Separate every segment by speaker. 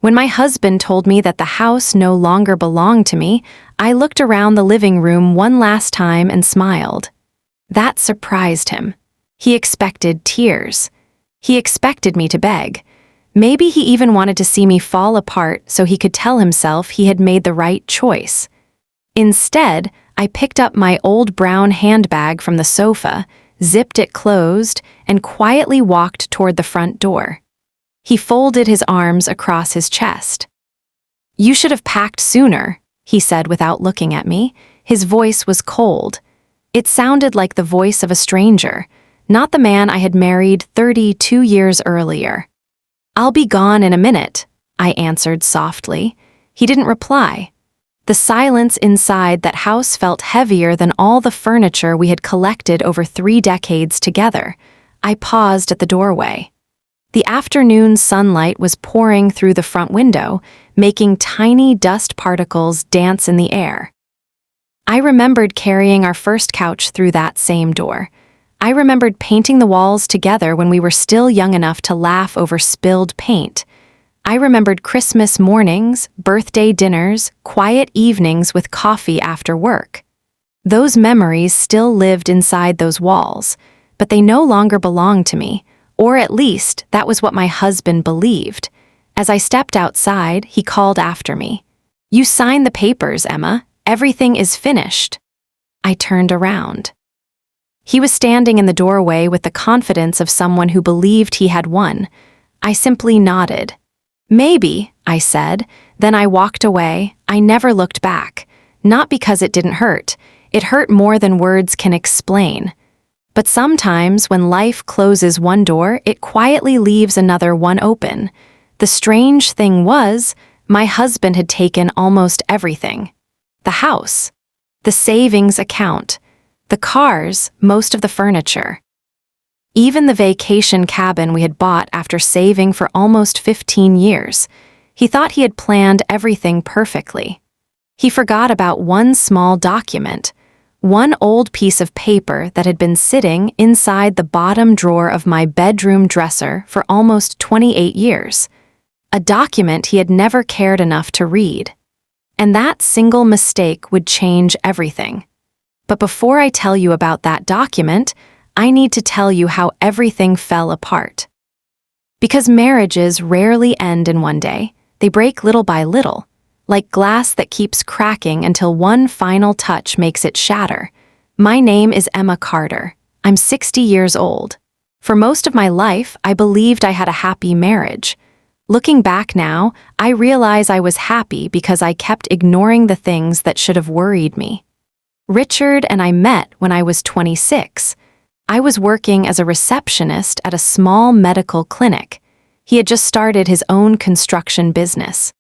Speaker 1: When my husband told me that the house no longer belonged to me, I looked around the living room one last time and smiled. That surprised him. He expected tears. He expected me to beg. Maybe he even wanted to see me fall apart so he could tell himself he had made the right choice. Instead, I picked up my old brown handbag from the sofa, zipped it closed, and quietly walked toward the front door. He folded his arms across his chest. "You should have packed sooner," he said without looking at me. His voice was cold. It sounded like the voice of a stranger, not the man I had married 32 years earlier. "I'll be gone in a minute," I answered softly. He didn't reply. The silence inside that house felt heavier than all the furniture we had collected over 3 decades together. I paused at the doorway. The afternoon sunlight was pouring through the front window, making tiny dust particles dance in the air. I remembered carrying our first couch through that same door. I remembered painting the walls together when we were still young enough to laugh over spilled paint. I remembered Christmas mornings, birthday dinners, quiet evenings with coffee after work. Those memories still lived inside those walls, but they no longer belonged to me, or at least that was what my husband believed. As I stepped outside, he called after me. "You signed the papers, Emma. Everything is finished." I turned around. He was standing in the doorway with the confidence of someone who believed he had won. I simply nodded. "Maybe," I said. Then I walked away. I never looked back. Not because it didn't hurt. It hurt more than words can explain. But sometimes when life closes one door, it quietly leaves another one open. The strange thing was, my husband had taken almost everything. The house, the savings account, the cars, most of the furniture. Even the vacation cabin we had bought after saving for almost 15 years. He thought he had planned everything perfectly. He forgot about one small document, one old piece of paper that had been sitting inside the bottom drawer of my bedroom dresser for almost 28 years. A document he had never cared enough to read. And that single mistake would change everything. But before I tell you about that document, I need to tell you how everything fell apart. Because marriages rarely end in one day, they break little by little, like glass that keeps cracking until one final touch makes it shatter. My name is Emma Carter. I'm 60 years old. For most of my life, I believed I had a happy marriage. Looking back now, I realize I was happy because I kept ignoring the things that should have worried me. Richard and I met when I was 26. I was working as a receptionist at a small medical clinic. He had just started his own construction business.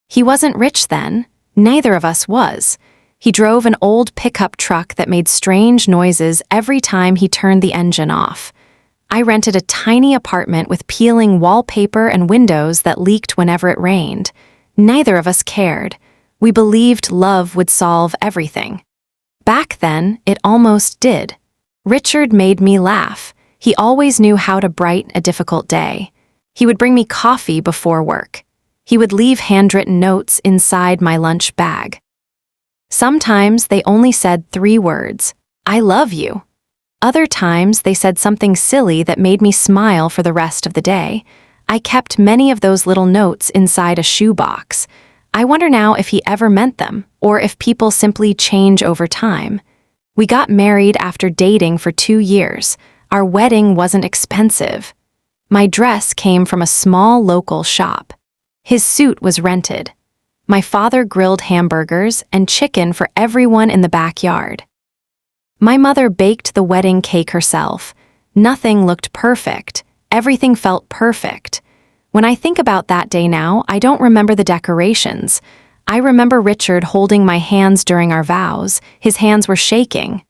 Speaker 1: He wasn't rich then. Neither of us was. He drove an old pickup truck that made strange noises every time he turned the engine off. I rented a tiny apartment with peeling wallpaper and windows that leaked whenever it rained. Neither of us cared. We believed love would solve everything. Back then, it almost did. Richard made me laugh. He always knew how to brighten a difficult day. He would bring me coffee before work. He would leave handwritten notes inside my lunch bag. Sometimes they only said 3 words, "I love you." Other times they said something silly that made me smile for the rest of the day. I kept many of those little notes inside a shoebox. I wonder now if he ever meant them, or if people simply change over time. We got married after dating for 2 years. Our wedding wasn't expensive. My dress came from a small local shop. His suit was rented. My father grilled hamburgers and chicken for everyone in the backyard. My mother baked the wedding cake herself. Nothing looked perfect. Everything felt perfect. When I think about that day now, I don't remember the decorations. I remember Richard holding my hands during our vows. His hands were shaking.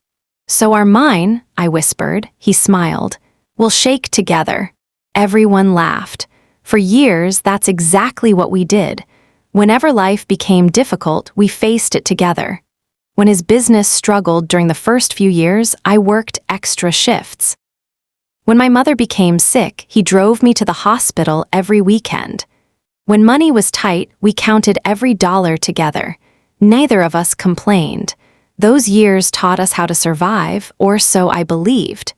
Speaker 1: "So are mine," I whispered. He smiled. "We'll shake together." Everyone laughed. For years, that's exactly what we did. Whenever life became difficult, we faced it together. When his business struggled during the first few years, I worked extra shifts. When my mother became sick, he drove me to the hospital every weekend. When money was tight, we counted every dollar together. Neither of us complained. Those years taught us how to survive, or so I believed.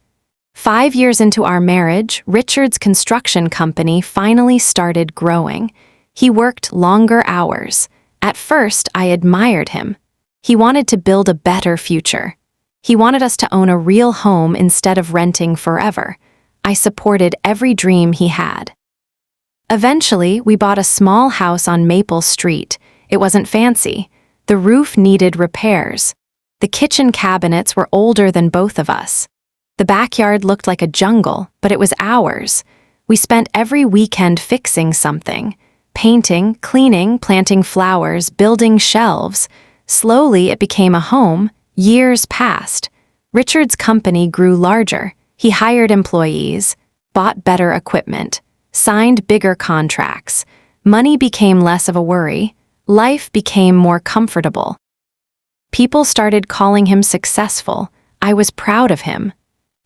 Speaker 1: 5 years into our marriage, Richard's construction company finally started growing. He worked longer hours. At first, I admired him. He wanted to build a better future. He wanted us to own a real home instead of renting forever. I supported every dream he had. Eventually, we bought a small house on Maple Street. It wasn't fancy. The roof needed repairs. The kitchen cabinets were older than both of us. The backyard looked like a jungle, but it was ours. We spent every weekend fixing something. Painting, cleaning, planting flowers, building shelves. Slowly, it became a home. Years passed. Richard's company grew larger. He hired employees, bought better equipment, signed bigger contracts. Money became less of a worry. Life became more comfortable. People started calling him successful. I was proud of him.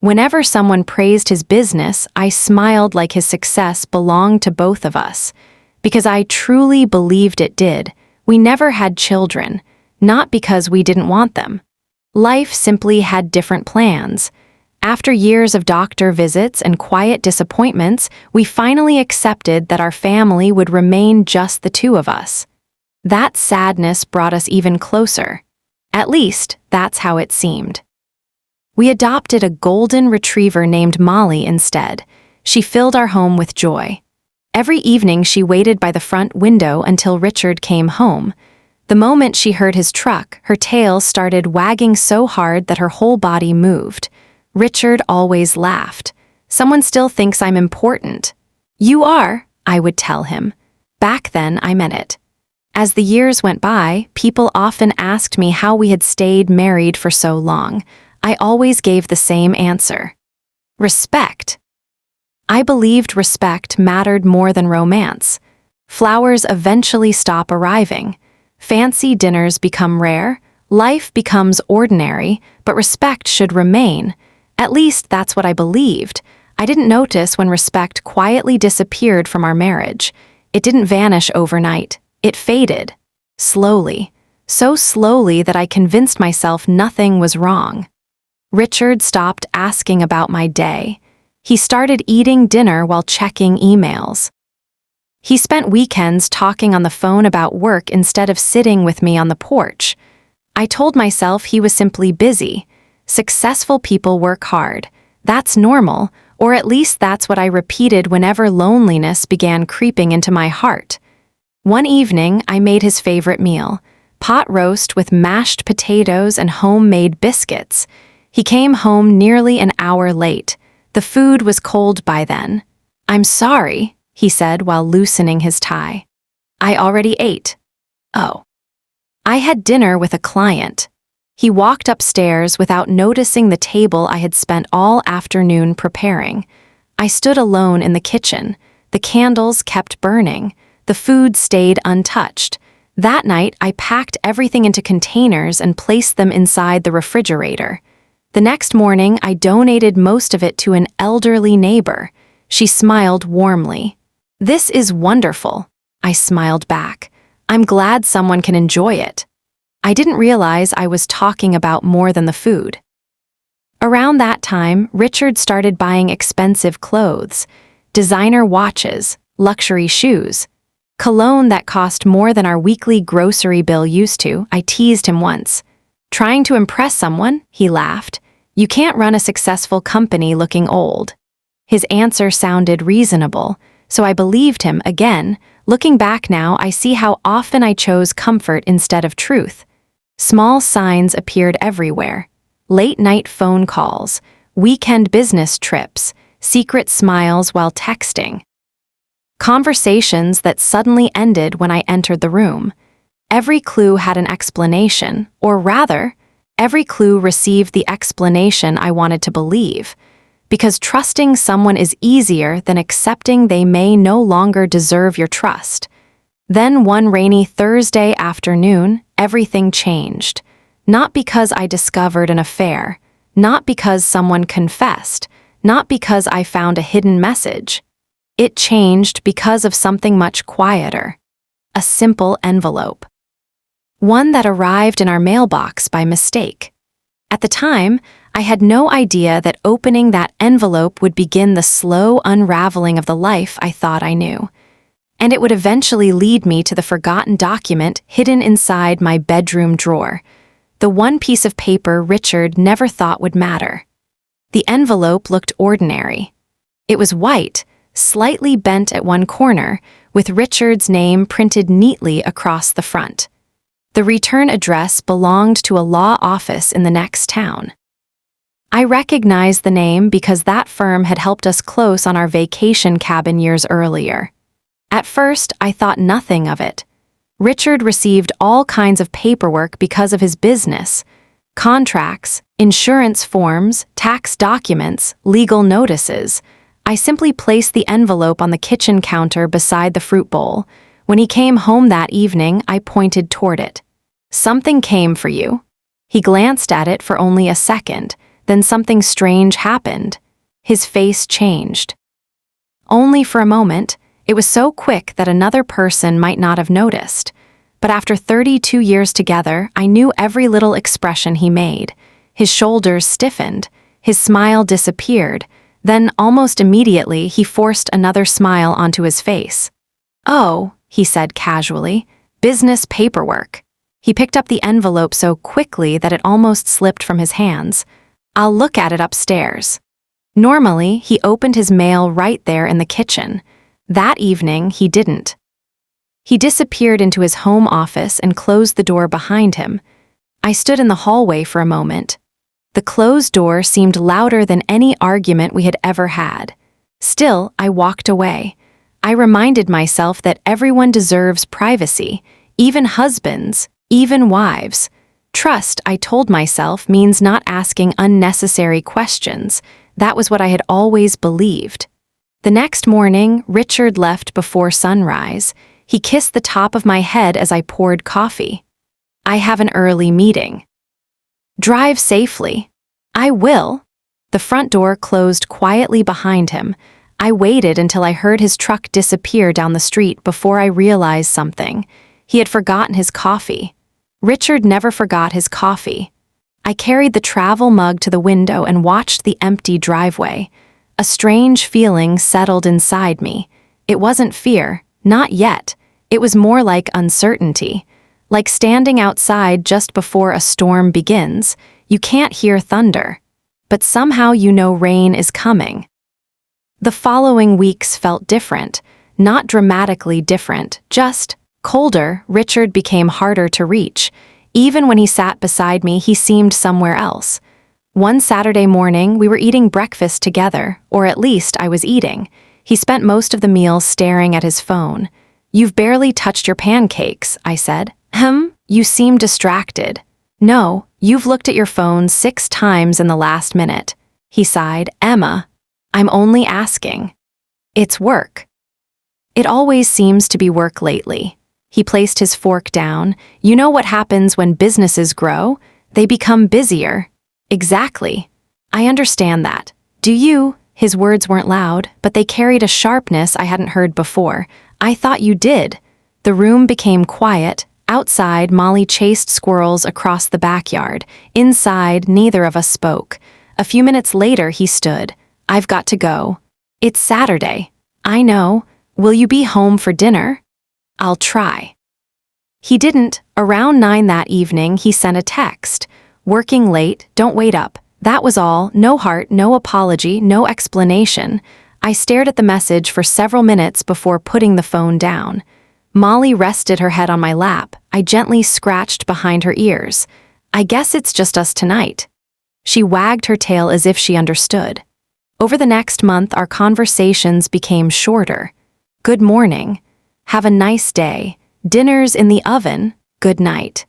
Speaker 1: Whenever someone praised his business, I smiled like his success belonged to both of us. Because I truly believed it did. We never had children, not because we didn't want them. Life simply had different plans. After years of doctor visits and quiet disappointments, we finally accepted that our family would remain just the two of us. That sadness brought us even closer. At least, that's how it seemed. We adopted a golden retriever named Molly instead. She filled our home with joy. Every evening she waited by the front window until Richard came home. The moment she heard his truck, her tail started wagging so hard that her whole body moved. Richard always laughed. "Someone still thinks I'm important." "You are," I would tell him. Back then, I meant it. As the years went by, people often asked me how we had stayed married for so long. I always gave the same answer. Respect. I believed respect mattered more than romance. Flowers eventually stop arriving. Fancy dinners become rare. Life becomes ordinary, but respect should remain. At least that's what I believed. I didn't notice when respect quietly disappeared from our marriage. It didn't vanish overnight. It faded. Slowly. So slowly that I convinced myself nothing was wrong. Richard stopped asking about my day. He started eating dinner while checking emails. He spent weekends talking on the phone about work instead of sitting with me on the porch. I told myself he was simply busy. Successful people work hard. That's normal, or at least that's what I repeated whenever loneliness began creeping into my heart. One evening, I made his favorite meal, pot roast with mashed potatoes and homemade biscuits. He came home nearly an hour late. The food was cold by then. "I'm sorry," he said while loosening his tie. "I already ate." "Oh." I had dinner with a client. He walked upstairs without noticing the table I had spent all afternoon preparing. I stood alone in the kitchen. The candles kept burning. The food stayed untouched. That night, I packed everything into containers and placed them inside the refrigerator. The next morning, I donated most of it to an elderly neighbor. She smiled warmly. "This is wonderful," I smiled back. "I'm glad someone can enjoy it." I didn't realize I was talking about more than the food. Around that time, Richard started buying expensive clothes, designer watches, luxury shoes, cologne that cost more than our weekly grocery bill used to. I teased him once. "Trying to impress someone?" he laughed. "You can't run a successful company looking old." His answer sounded reasonable, so I believed him again. Looking back now, I see how often I chose comfort instead of truth. Small signs appeared everywhere. Late-night phone calls, weekend business trips, secret smiles while texting. Conversations that suddenly ended when I entered the room. Every clue had an explanation, or rather, every clue received the explanation I wanted to believe. Because trusting someone is easier than accepting they may no longer deserve your trust. Then one rainy Thursday afternoon, everything changed. Not because I discovered an affair, not because someone confessed, not because I found a hidden message. It changed because of something much quieter. A simple envelope. One that arrived in our mailbox by mistake. At the time, I had no idea that opening that envelope would begin the slow unraveling of the life I thought I knew. And it would eventually lead me to the forgotten document hidden inside my bedroom drawer. The one piece of paper Richard never thought would matter. The envelope looked ordinary. It was white, slightly bent at one corner, with Richard's name printed neatly across the front. The return address belonged to a law office in the next town. I recognized the name because that firm had helped us close on our vacation cabin years earlier. At first, I thought nothing of it. Richard received all kinds of paperwork because of his business: contracts, insurance forms, tax documents, legal notices. I simply placed the envelope on the kitchen counter beside the fruit bowl. When he came home that evening, I pointed toward it. "Something came for you." He glanced at it for only a second, then something strange happened. His face changed. Only for a moment. It was so quick that another person might not have noticed. But after 32 years together, I knew every little expression he made. His shoulders stiffened. His smile disappeared. Then, almost immediately, he forced another smile onto his face. "Oh," he said casually, "business paperwork." He picked up the envelope so quickly that it almost slipped from his hands. "I'll look at it upstairs." Normally, he opened his mail right there in the kitchen. That evening, he didn't. He disappeared into his home office and closed the door behind him. I stood in the hallway for a moment. The closed door seemed louder than any argument we had ever had. Still, I walked away. I reminded myself that everyone deserves privacy, even husbands, even wives. Trust, I told myself, means not asking unnecessary questions. That was what I had always believed. The next morning, Richard left before sunrise. He kissed the top of my head as I poured coffee. "I have an early meeting." "Drive safely." "I will." The front door closed quietly behind him. I waited until I heard his truck disappear down the street before I realized something. He had forgotten his coffee. Richard never forgot his coffee. I carried the travel mug to the window and watched the empty driveway. A strange feeling settled inside me. It wasn't fear, not yet. It was more like uncertainty. Like standing outside just before a storm begins. You can't hear thunder, but somehow you know rain is coming. The following weeks felt different, not dramatically different, just colder. Richard became harder to reach. Even when he sat beside me, he seemed somewhere else. One Saturday morning, we were eating breakfast together, or at least I was eating. He spent most of the meal staring at his phone. "You've barely touched your pancakes," I said. You seem distracted." "No, you've looked at your phone 6 times in the last minute." He sighed. "Emma, I'm only asking." "It's work." "It always seems to be work lately." He placed his fork down. "You know what happens when businesses grow? They become busier." "Exactly. I understand that. Do you?" His words weren't loud, but they carried a sharpness I hadn't heard before. "I thought you did." The room became quiet. Outside, Molly chased squirrels across the backyard. Inside, neither of us spoke. A few minutes later, he stood. "I've got to go." "It's Saturday." "I know. Will you be home for dinner?" "I'll try." He didn't. Around 9 that evening, he sent a text. "Working late, don't wait up." That was all. No heart, no apology, no explanation. I stared at the message for several minutes before putting the phone down. Molly rested her head on my lap. I gently scratched behind her ears. "I guess it's just us tonight." She wagged her tail as if she understood. Over the next month, our conversations became shorter. "Good morning." "Have a nice day." "Dinner's in the oven." "Good night."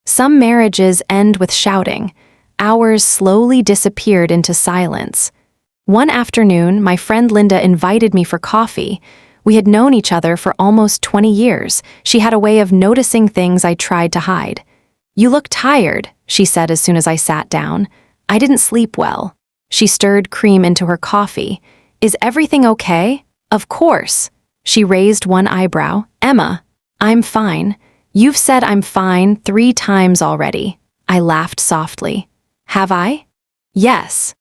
Speaker 1: Some marriages end with shouting. Hours slowly disappeared into silence. One afternoon, my friend Linda invited me for coffee. We had known each other for almost 20 years. She had a way of noticing things I tried to hide. "You look tired," she said as soon as I sat down. "I didn't sleep well." She stirred cream into her coffee. "Is everything okay?" Of course. She raised one eyebrow. Emma, I'm fine. You've said I'm fine 3 times already. I laughed softly. Have I? Yes.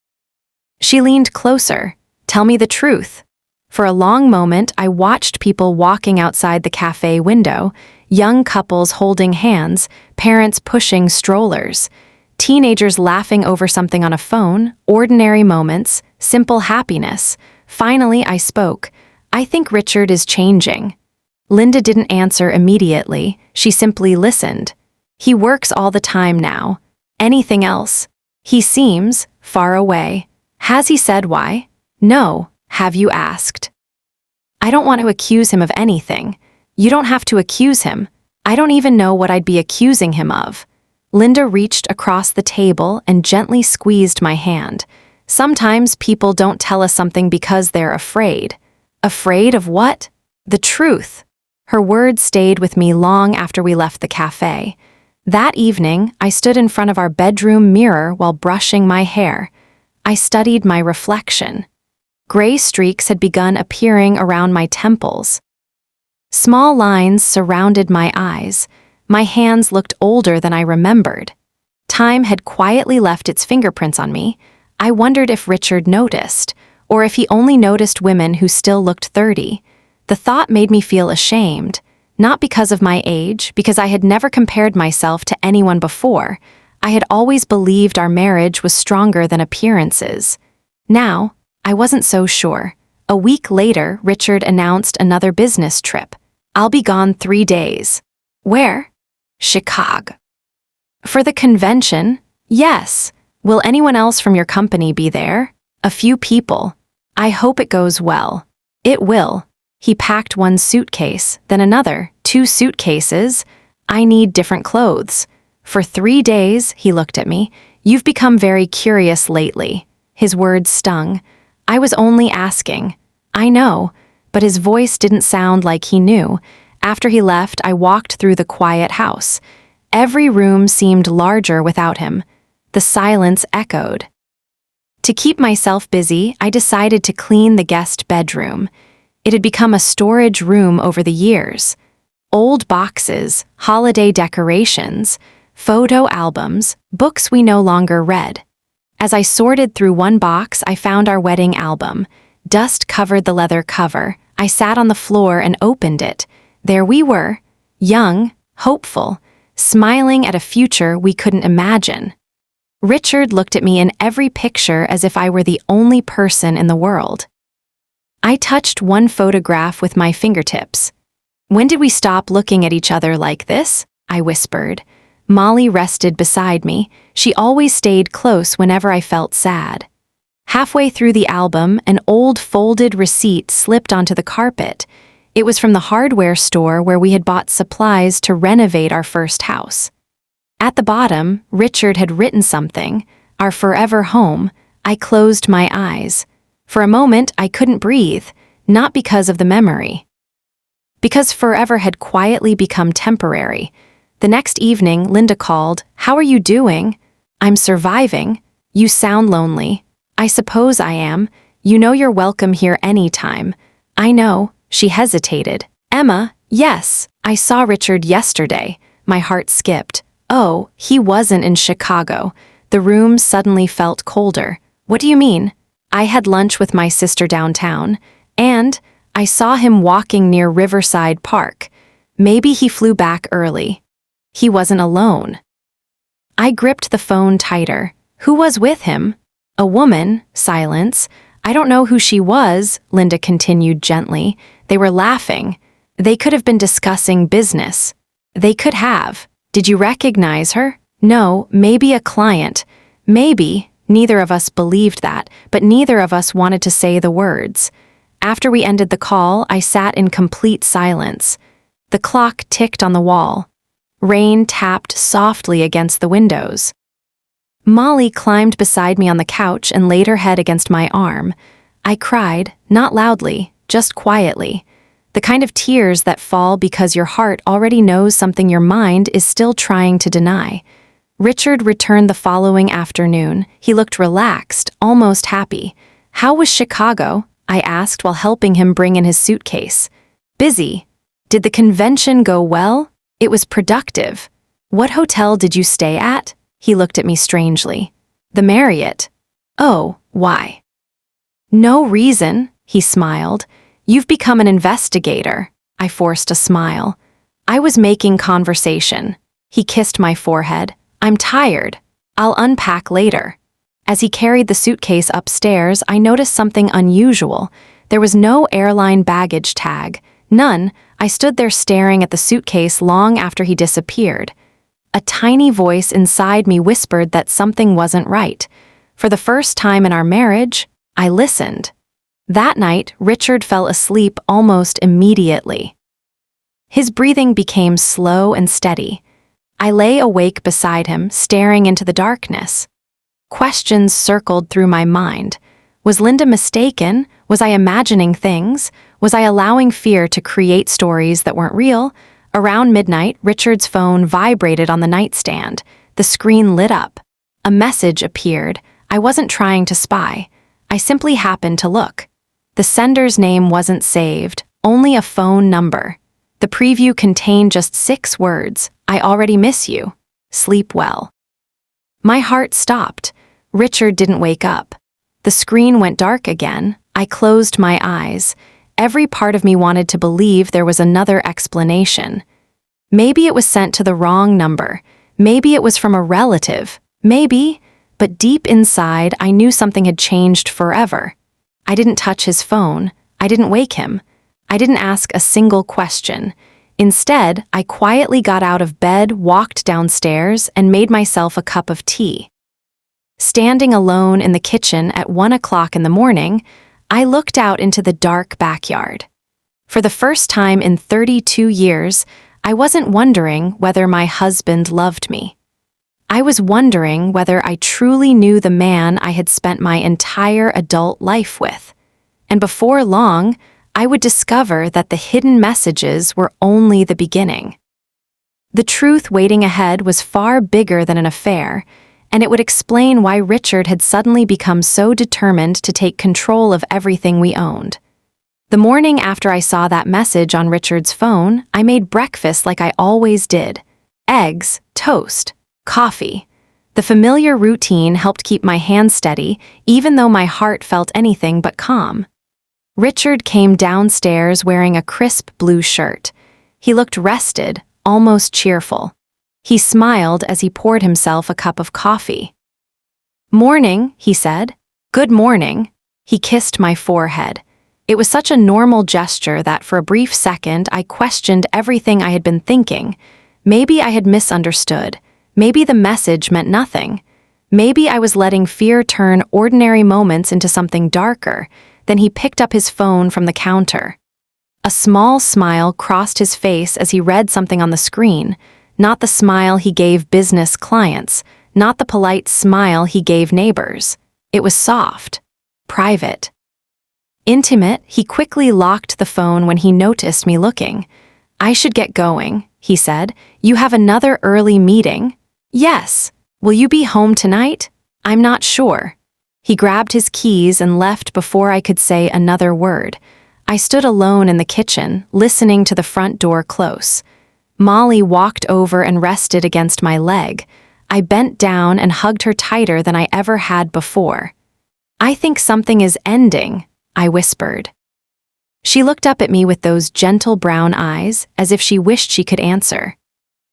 Speaker 1: She leaned closer. Tell me the truth. For a long moment, I watched people walking outside the cafe window, young couples holding hands, parents pushing strollers, teenagers laughing over something on a phone, ordinary moments, simple happiness. Finally, I spoke. I think Richard is changing. Linda didn't answer immediately. She simply listened. He works all the time now. Anything else? He seems far away. Has he said why? No. Have you asked? I don't want to accuse him of anything. You don't have to accuse him. I don't even know what I'd be accusing him of. Linda reached across the table and gently squeezed my hand. Sometimes people don't tell us something because they're afraid. Afraid of what? The truth. Her words stayed with me long after we left the cafe. That evening, I stood in front of our bedroom mirror while brushing my hair. I studied my reflection. Gray streaks had begun appearing around my temples. Small lines surrounded my eyes. My hands looked older than I remembered. Time had quietly left its fingerprints on me. I wondered if Richard noticed, or if he only noticed women who still looked 30. The thought made me feel ashamed, not because of my age, because I had never compared myself to anyone before. I had always believed our marriage was stronger than appearances. Now, I wasn't so sure. A week later, Richard announced another business trip. I'll be gone 3 days. Where? Chicago. For the convention? Yes. Will anyone else from your company be there? A few people. I hope it goes well. It will. He packed one suitcase, then another, 2 suitcases. I need different clothes. For 3 days, he looked at me. You've become very curious lately. His words stung. I was only asking. I know, but his voice didn't sound like he knew. After he left, I walked through the quiet house. Every room seemed larger without him. The silence echoed. To keep myself busy, I decided to clean the guest bedroom. It had become a storage room over the years. Old boxes, holiday decorations, photo albums, books we no longer read. As I sorted through one box, I found our wedding album. Dust covered the leather cover. I sat on the floor and opened it. There we were, young, hopeful, smiling at a future we couldn't imagine. Richard looked at me in every picture as if I were the only person in the world. I touched one photograph with my fingertips. When did we stop looking at each other like this? I whispered. Molly rested beside me. She always stayed close whenever I felt sad. Halfway through the album, an old folded receipt slipped onto the carpet. It was from the hardware store where we had bought supplies to renovate our first house. At the bottom, Richard had written something, "Our forever home." I closed my eyes. For a moment, I couldn't breathe, not because of the memory. Because forever had quietly become temporary. The next evening, Linda called. How are you doing? I'm surviving. You sound lonely. I suppose I am. You know you're welcome here anytime. I know. She hesitated. Emma, yes, I saw Richard yesterday. My heart skipped. Oh, he wasn't in Chicago. The room suddenly felt colder. What do you mean? I had lunch with my sister downtown, and I saw him walking near Riverside Park. Maybe he flew back early. He wasn't alone. I gripped the phone tighter. Who was with him? A woman. Silence. I don't know who she was, Linda continued gently. They were laughing. They could have been discussing business. They could have. Did you recognize her? No, maybe a client. Maybe. Neither of us believed that, but neither of us wanted to say the words. After we ended the call, I sat in complete silence. The clock ticked on the wall. Rain tapped softly against the windows. Molly climbed beside me on the couch and laid her head against my arm. I cried, not loudly, just quietly. The kind of tears that fall because your heart already knows something your mind is still trying to deny. Richard returned the following afternoon. He looked relaxed, almost happy. How was Chicago? I asked while helping him bring in his suitcase. Busy. Did the convention go well? It was productive. What hotel did you stay at? He looked at me strangely. The Marriott. Oh, why? No reason, he smiled. You've become an investigator. I forced a smile. I was making conversation. He kissed my forehead. I'm tired. I'll unpack later. As he carried the suitcase upstairs, I noticed something unusual. There was no airline baggage tag. None. I stood there staring at the suitcase long after he disappeared. A tiny voice inside me whispered that something wasn't right. For the first time in our marriage, I listened. That night, Richard fell asleep almost immediately. His breathing became slow and steady. I lay awake beside him, staring into the darkness. Questions circled through my mind. Was Linda mistaken? Was I imagining things? Was I allowing fear to create stories that weren't real? Around midnight, Richard's phone vibrated on the nightstand. The screen lit up. A message appeared. I wasn't trying to spy. I simply happened to look. The sender's name wasn't saved, only a phone number. The preview contained just 6 words. I already miss you. Sleep well. My heart stopped. Richard didn't wake up. The screen went dark again. I closed my eyes. Every part of me wanted to believe there was another explanation. Maybe it was sent to the wrong number. Maybe it was from a relative. Maybe, but deep inside, I knew something had changed forever. I didn't touch his phone. I didn't wake him. I didn't ask a single question. Instead, I quietly got out of bed, walked downstairs, and made myself a cup of tea. Standing alone in the kitchen at 1 o'clock in the morning, I looked out into the dark backyard. For the first time in 32 years, I wasn't wondering whether my husband loved me. I was wondering whether I truly knew the man I had spent my entire adult life with. And before long, I would discover that the hidden messages were only the beginning. The truth waiting ahead was far bigger than an affair, and it would explain why Richard had suddenly become so determined to take control of everything we owned. The morning after I saw that message on Richard's phone, I made breakfast like I always did. Eggs, toast, coffee. The familiar routine helped keep my hands steady, even though my heart felt anything but calm. Richard came downstairs wearing a crisp blue shirt. He looked rested, almost cheerful. He smiled as he poured himself a cup of coffee. "Morning," he said. "Good morning." He kissed my forehead. It was such a normal gesture that for a brief second I questioned everything I had been thinking. Maybe I had misunderstood. Maybe the message meant nothing. Maybe I was letting fear turn ordinary moments into something darker. Then he picked up his phone from the counter. A small smile crossed his face as he read something on the screen. Not the smile he gave business clients, not the polite smile he gave neighbors. It was soft, private, intimate. He quickly locked the phone when he noticed me looking. "I should get going," he said. "You have another early meeting?" "Yes. Will you be home tonight?" "I'm not sure." He grabbed his keys and left before I could say another word. I stood alone in the kitchen, listening to the front door close. Molly walked over and rested against my leg. I bent down and hugged her tighter than I ever had before. "I think something is ending," I whispered. She looked up at me with those gentle brown eyes, as if she wished she could answer.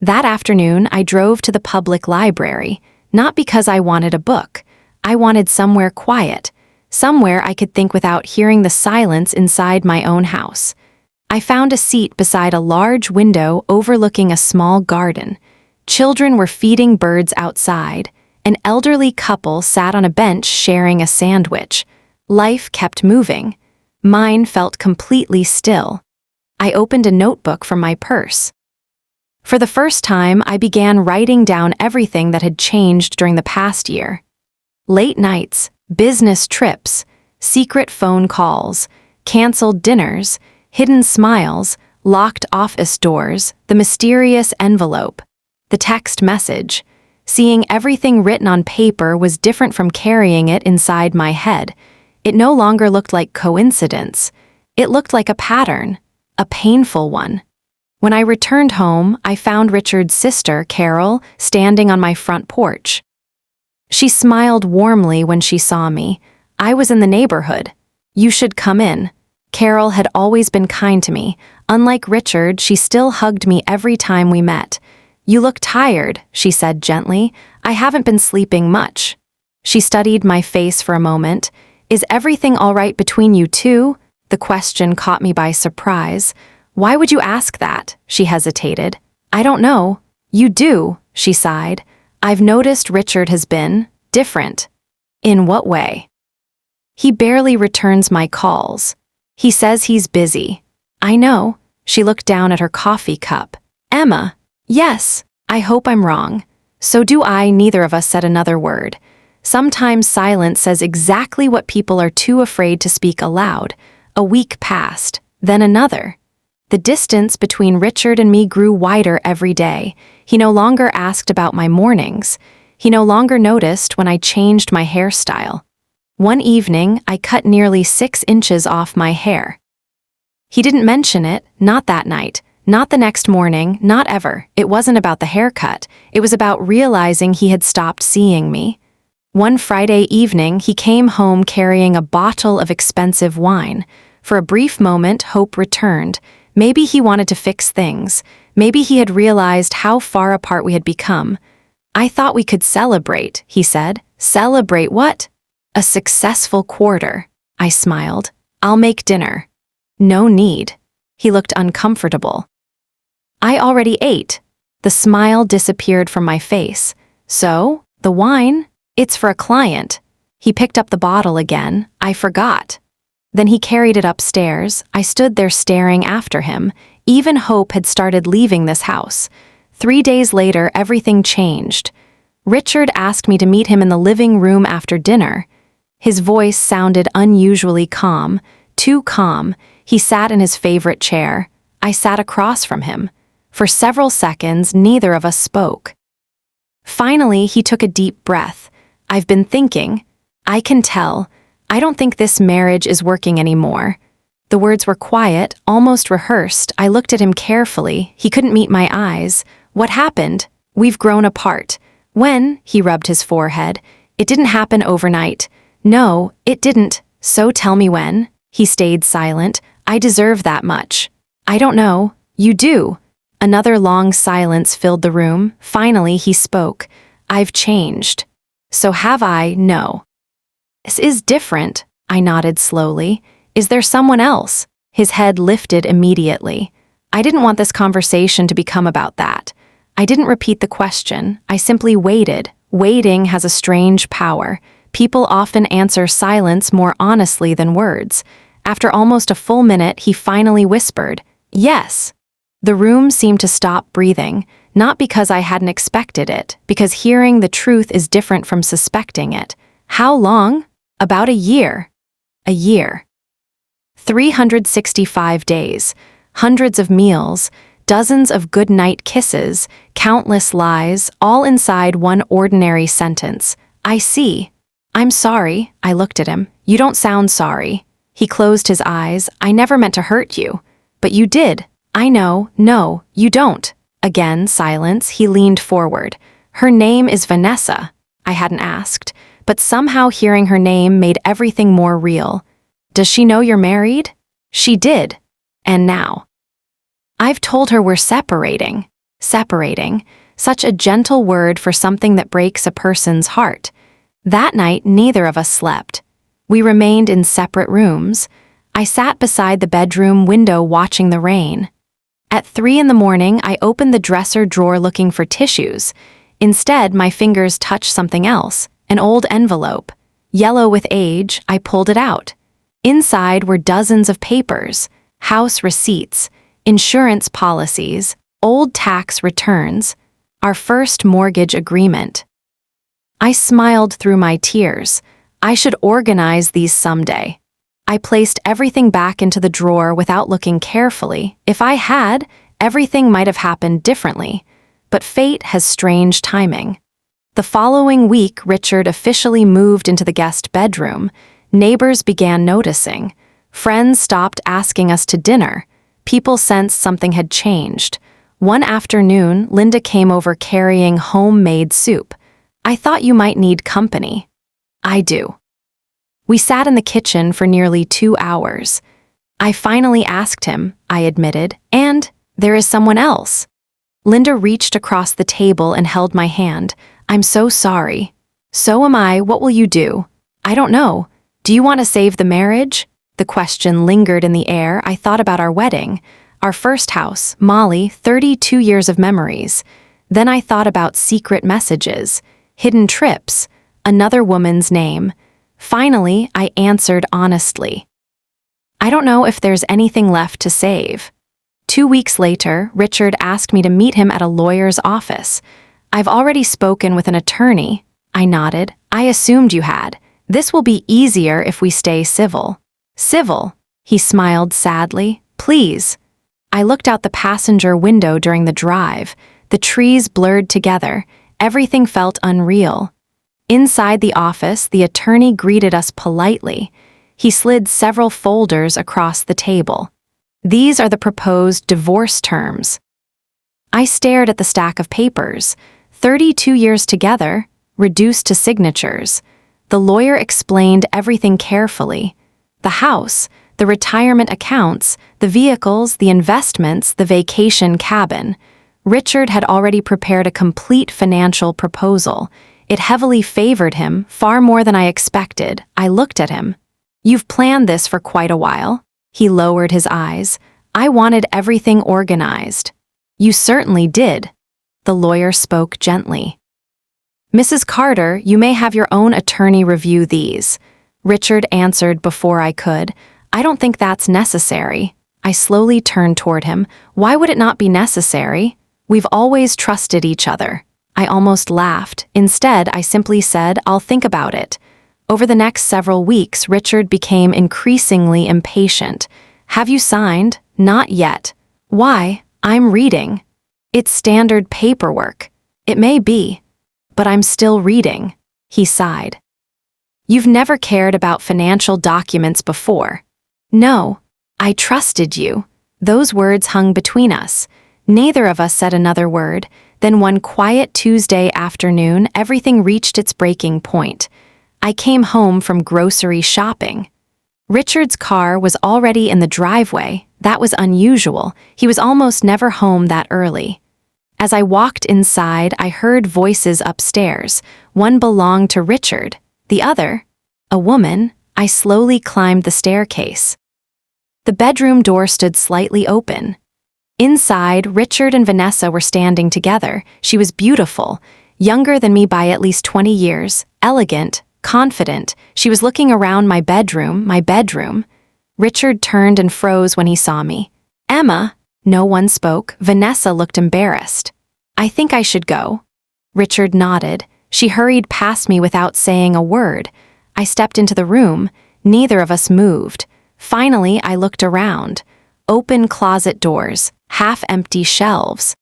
Speaker 1: That afternoon, I drove to the public library, not because I wanted a book. I wanted somewhere quiet, somewhere I could think without hearing the silence inside my own house. I found a seat beside a large window overlooking a small garden. Children were feeding birds outside. An elderly couple sat on a bench sharing a sandwich. Life kept moving. Mine felt completely still. I opened a notebook from my purse. For the first time, I began writing down everything that had changed during the past year. Late nights, business trips, secret phone calls, canceled dinners, hidden smiles, locked office doors, the mysterious envelope, the text message. Seeing everything written on paper was different from carrying it inside my head. It no longer looked like coincidence. It looked like a pattern, a painful one. When I returned home, I found Richard's sister, Carol, standing on my front porch. She smiled warmly when she saw me. I was in the neighborhood. You should come in. Carol had always been kind to me. Unlike Richard, she still hugged me every time we met. You look tired, she said gently. I haven't been sleeping much. She studied my face for a moment. Is everything all right between you two? The question caught me by surprise. Why would you ask that? She hesitated. I don't know. You do, she sighed. I've noticed Richard has been different. In what way? He barely returns my calls. He says he's busy. I know. She looked down at her coffee cup. Emma. Yes, I hope I'm wrong. So do I. Neither of us said another word. Sometimes silence says exactly what people are too afraid to speak aloud. A week passed, then another. The distance between Richard and me grew wider every day. He no longer asked about my mornings. He no longer noticed when I changed my hairstyle. One evening, I cut nearly 6 inches off my hair. He didn't mention it, not that night, not the next morning, not ever. It wasn't about the haircut. It was about realizing he had stopped seeing me. One Friday evening, he came home carrying a bottle of expensive wine. For a brief moment, hope returned. Maybe he wanted to fix things. Maybe he had realized how far apart we had become. I thought we could celebrate, he said. Celebrate what? A successful quarter. I smiled. I'll make dinner. No need. He looked uncomfortable. I already ate. The smile disappeared from my face. So, the wine? It's for a client. He picked up the bottle again. I forgot. Then he carried it upstairs. I stood there staring after him. Even hope had started leaving this house. 3 days later, everything changed. Richard asked me to meet him in the living room after dinner. His voice sounded unusually calm, too calm. He sat in his favorite chair. I sat across from him. For several seconds, neither of us spoke. Finally, he took a deep breath. I've been thinking. I can tell. I don't think this marriage is working anymore. The words were quiet, almost rehearsed. I looked at him carefully. He couldn't meet my eyes. What happened? We've grown apart. When? He rubbed his forehead. It didn't happen overnight. No, it didn't. So tell me when. He stayed silent. I deserve that much. I don't know. You do. Another long silence filled the room. Finally, he spoke. I've changed. So have I? No. This is different. I nodded slowly. Is there someone else? His head lifted immediately. I didn't want this conversation to become about that. I didn't repeat the question. I simply waited. Waiting has a strange power. People often answer silence more honestly than words. After almost a full minute, he finally whispered, Yes. The room seemed to stop breathing, not because I hadn't expected it, because hearing the truth is different from suspecting it. How long? About a year. A year. 365 days, hundreds of meals, dozens of goodnight kisses, countless lies, all inside one ordinary sentence. I see. I'm sorry. I looked at him. You don't sound sorry. He closed his eyes. I never meant to hurt you. But you did. I know. No, you don't. Again, silence. He leaned forward. Her name is Vanessa. I hadn't asked, but somehow hearing her name made everything more real. Does she know you're married? She did. And now? I've told her we're separating. Separating. Such a gentle word for something that breaks a person's heart. That night, neither of us slept. We remained in separate rooms. I sat beside the bedroom window watching the rain. At 3 a.m, I opened the dresser drawer looking for tissues. Instead, my fingers touched something else, an old envelope. Yellow with age, I pulled it out. Inside were dozens of papers, house receipts, insurance policies, old tax returns, our first mortgage agreement. I smiled through my tears. I should organize these someday. I placed everything back into the drawer without looking carefully. If I had, everything might have happened differently. But fate has strange timing. The following week, Richard officially moved into the guest bedroom. Neighbors began noticing. Friends stopped asking us to dinner. People sensed something had changed. One afternoon, Linda came over carrying homemade soup. I thought you might need company. I do. We sat in the kitchen for nearly 2 hours. I finally asked him, I admitted, and there is someone else. Linda reached across the table and held my hand. I'm so sorry. So am I. What will you do? I don't know. Do you want to save the marriage? The question lingered in the air. I thought about our wedding, our first house, Molly, 32 years of memories. Then I thought about secret messages, hidden trips, another woman's name. Finally, I answered honestly. I don't know if there's anything left to save. 2 weeks later, Richard asked me to meet him at a lawyer's office. I've already spoken with an attorney. I nodded. I assumed you had. This will be easier if we stay civil. Civil? He smiled sadly. Please. I looked out the passenger window during the drive. The trees blurred together. Everything felt unreal. Inside the office, the attorney greeted us politely. He slid several folders across the table. These are the proposed divorce terms. I stared at the stack of papers. 32 years together, reduced to signatures. The lawyer explained everything carefully. The house, the retirement accounts, the vehicles, the investments, the vacation cabin. Richard had already prepared a complete financial proposal. It heavily favored him, far more than I expected. I looked at him. You've planned this for quite a while. He lowered his eyes. I wanted everything organized. You certainly did. The lawyer spoke gently. Mrs. Carter, you may have your own attorney review these. Richard answered before I could. I don't think that's necessary. I slowly turned toward him. Why would it not be necessary? We've always trusted each other. I almost laughed. Instead, I simply said, I'll think about it. Over the next several weeks, Richard became increasingly impatient. Have you signed? Not yet. Why? I'm reading. It's standard paperwork. It may be, but I'm still reading. He sighed. You've never cared about financial documents before. No, I trusted you. Those words hung between us. Neither of us said another word. Then one quiet Tuesday afternoon, everything reached its breaking point. I came home from grocery shopping. Richard's car was already in the driveway. That was unusual. He was almost never home that early. As I walked inside, I heard voices upstairs. One belonged to Richard, the other, a woman. I slowly climbed the staircase. The bedroom door stood slightly open. Inside, Richard and Vanessa were standing together. She was beautiful, younger than me by at least 20 years, elegant, confident. She was looking around my bedroom. Richard turned and froze when he saw me. Emma? No one spoke. Vanessa looked embarrassed. I think I should go. Richard nodded. She hurried past me without saying a word. I stepped into the room. Neither of us moved. Finally, I looked around. Open closet doors, half-empty shelves.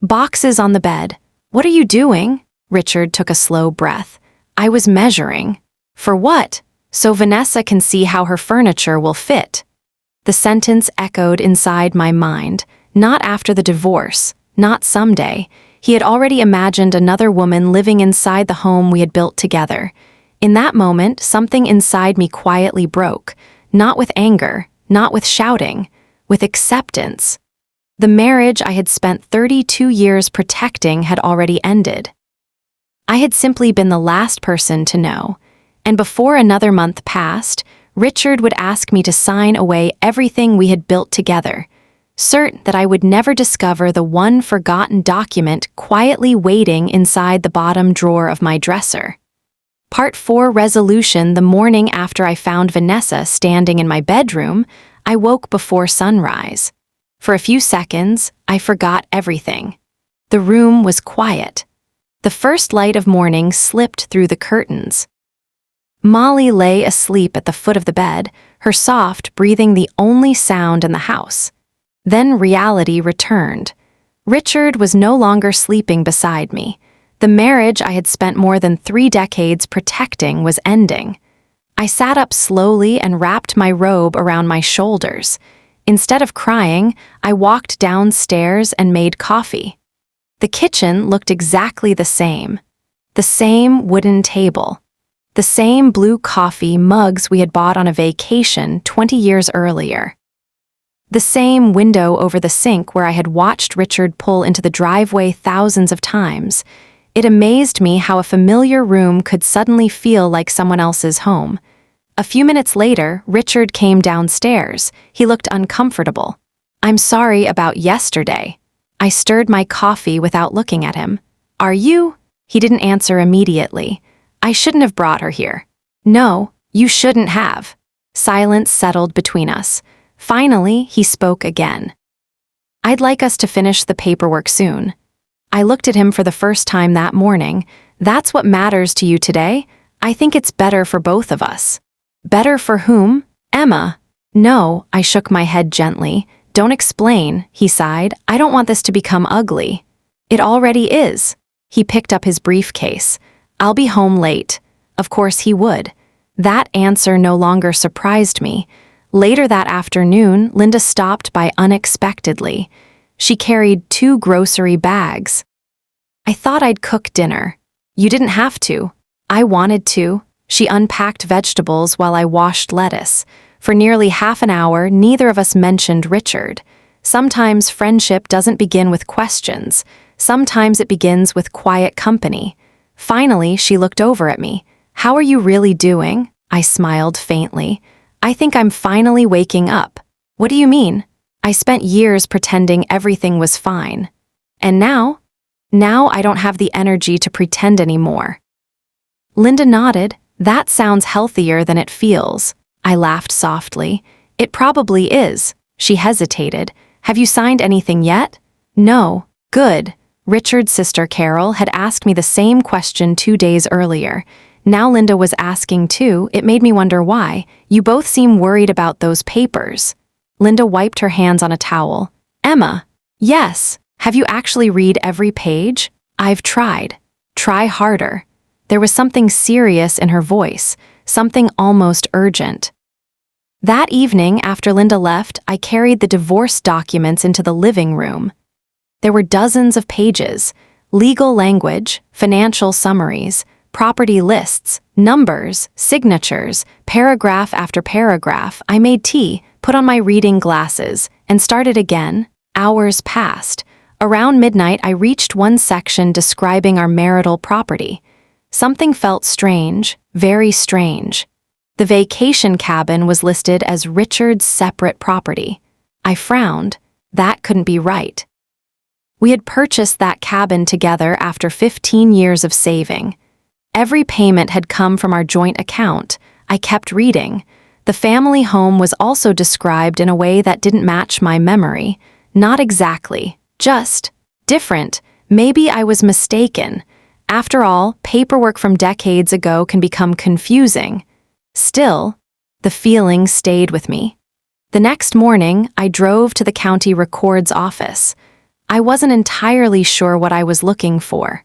Speaker 1: Boxes on the bed. What are you doing? Richard took a slow breath. I was measuring. For what? So Vanessa can see how her furniture will fit. The sentence echoed inside my mind. Not after the divorce. Not someday. He had already imagined another woman living inside the home we had built together. In that moment, something inside me quietly broke. Not with anger, not with shouting, with acceptance. The marriage I had spent 32 years protecting had already ended. I had simply been the last person to know, and before another month passed, Richard would ask me to sign away everything we had built together, certain that I would never discover the one forgotten document quietly waiting inside the bottom drawer of my dresser. Part 4 resolution. The morning after I found Vanessa standing in my bedroom, I woke before sunrise. For a few seconds, I forgot everything. The room was quiet. The first light of morning slipped through the curtains. Molly lay asleep at the foot of the bed, her soft breathing the only sound in the house. Then reality returned. Richard was no longer sleeping beside me. The marriage I had spent more than 3 decades protecting was ending. I sat up slowly and wrapped my robe around my shoulders. Instead of crying, I walked downstairs and made coffee. The kitchen looked exactly the same. The same wooden table. The same blue coffee mugs we had bought on a vacation 20 years earlier. The same window over the sink where I had watched Richard pull into the driveway thousands of times. It amazed me how a familiar room could suddenly feel like someone else's home. A few minutes later, Richard came downstairs. He looked uncomfortable. "I'm sorry about yesterday." I stirred my coffee without looking at him. "Are you?" He didn't answer immediately. "I shouldn't have brought her here." "No, you shouldn't have." Silence settled between us. Finally, he spoke again. "I'd like us to finish the paperwork soon." I looked at him for the first time that morning. "That's what matters to you today? I think it's better for both of us." "Better for whom? Emma?" "No," I shook my head gently. "Don't explain," he sighed. "I don't want this to become ugly." "It already is." He picked up his briefcase. "I'll be home late." Of course he would. That answer no longer surprised me. Later that afternoon, Linda stopped by unexpectedly. She carried 2 grocery bags. "I thought I'd cook dinner." "You didn't have to." "I wanted to." She unpacked vegetables while I washed lettuce. For nearly half an hour, neither of us mentioned Richard. Sometimes friendship doesn't begin with questions. Sometimes it begins with quiet company. Finally, she looked over at me. "How are you really doing?" I smiled faintly. "I think I'm finally waking up." "What do you mean?" "I spent years pretending everything was fine. And now? Now I don't have the energy to pretend anymore." Linda nodded. "That sounds healthier than it feels." I laughed softly. "It probably is." She hesitated. "Have you signed anything yet?" "No." "Good." Richard's sister Carol had asked me the same question 2 days earlier. Now Linda was asking too. It made me wonder why. "You both seem worried about those papers." Linda wiped her hands on a towel. "Emma." "Yes. Have you actually read every page?" "I've tried." "Try harder." There was something serious in her voice, something almost urgent. That evening, after Linda left, I carried the divorce documents into the living room. There were dozens of pages, legal language, financial summaries, property lists, numbers, signatures, paragraph after paragraph. I made tea, put on my reading glasses, and started again. Hours passed. Around midnight, I reached one section describing our marital property. Something felt strange, very strange. The vacation cabin was listed as Richard's separate property. I frowned. That couldn't be right. We had purchased that cabin together after 15 years of saving. Every payment had come from our joint account. I kept reading. The family home was also described in a way that didn't match my memory. Not exactly, just different. Maybe I was mistaken. After all, paperwork from decades ago can become confusing. Still, the feeling stayed with me. The next morning, I drove to the county record's office. I wasn't entirely sure what I was looking for.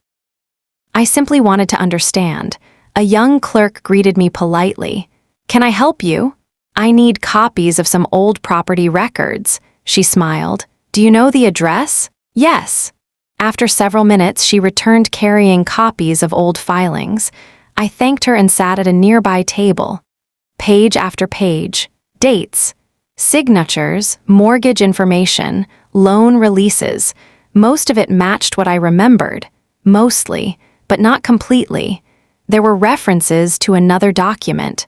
Speaker 1: I simply wanted to understand. A young clerk greeted me politely. "Can I help you?" "I need copies of some old property records." She smiled. "Do you know the address?" "Yes." After several minutes, she returned carrying copies of old filings. I thanked her and sat at a nearby table. Page after page, dates, signatures, mortgage information, loan releases. Most of it matched what I remembered. Mostly, but not completely. There were references to another document.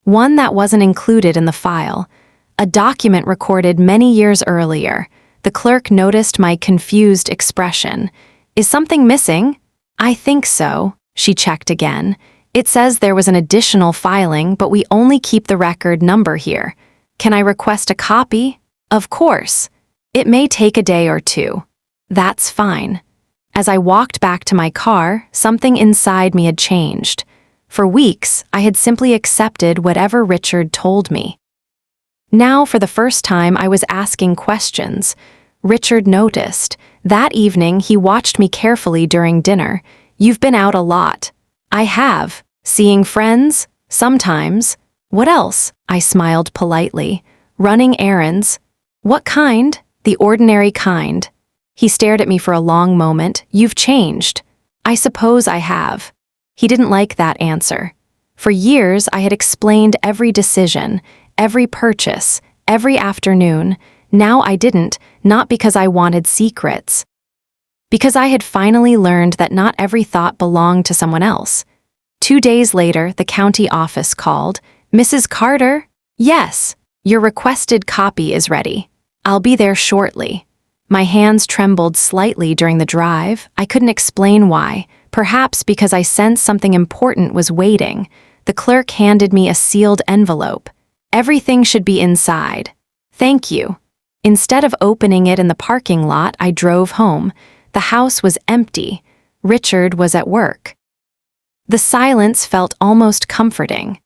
Speaker 1: One that wasn't included in the file. A document recorded many years earlier. The clerk noticed my confused expression. "Is something missing?" "I think so." She checked again. "It says there was an additional filing, but we only keep the record number here. Can I request a copy?" "Of course. It may take a day or two." "That's fine." As I walked back to my car, something inside me had changed. For weeks, I had simply accepted whatever Richard told me. Now, for the first time, I was asking questions. Richard noticed. That evening, he watched me carefully during dinner. "You've been out a lot." "I have." "Seeing friends?" Sometimes. What else? I smiled politely. Running errands. What kind? The ordinary kind. He stared at me for a long moment. You've changed. I suppose I have. He didn't like that answer. For years, I had explained every decision, every purchase, every afternoon. Now I didn't, not because I wanted secrets. Because I had finally learned that not every thought belonged to someone else. 2 days later, the county office called. Mrs. Carter? Yes. Your requested copy is ready. I'll be there shortly. My hands trembled slightly during the drive. I couldn't explain why. Perhaps because I sensed something important was waiting. The clerk handed me a sealed envelope. Everything should be inside. Thank you. Instead of opening it in the parking lot, I drove home. The house was empty. Richard was at work. The silence felt almost comforting.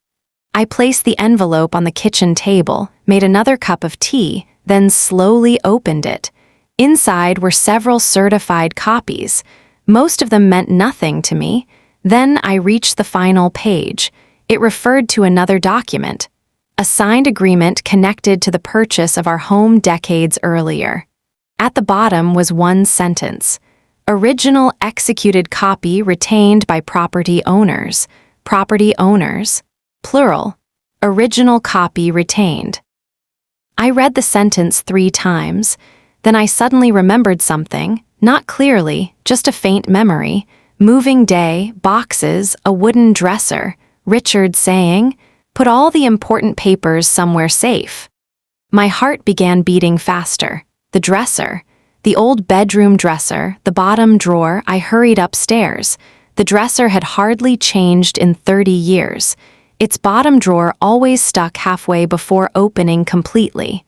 Speaker 1: I placed the envelope on the kitchen table, made another cup of tea, then slowly opened it. Inside were several certified copies. Most of them meant nothing to me. Then I reached the final page. It referred to another document, a signed agreement connected to the purchase of our home decades earlier. At the bottom was one sentence. Original executed copy retained by property owners. Property owners. Plural. Original copy retained. I read the sentence 3 times. Then I suddenly remembered something, not clearly, just a faint memory. Moving day, boxes, a wooden dresser. Richard saying, "Put all the important papers somewhere safe." My heart began beating faster. The dresser. The old bedroom dresser, the bottom drawer. I hurried upstairs. The dresser had hardly changed in 30 years. Its bottom drawer always stuck halfway before opening completely.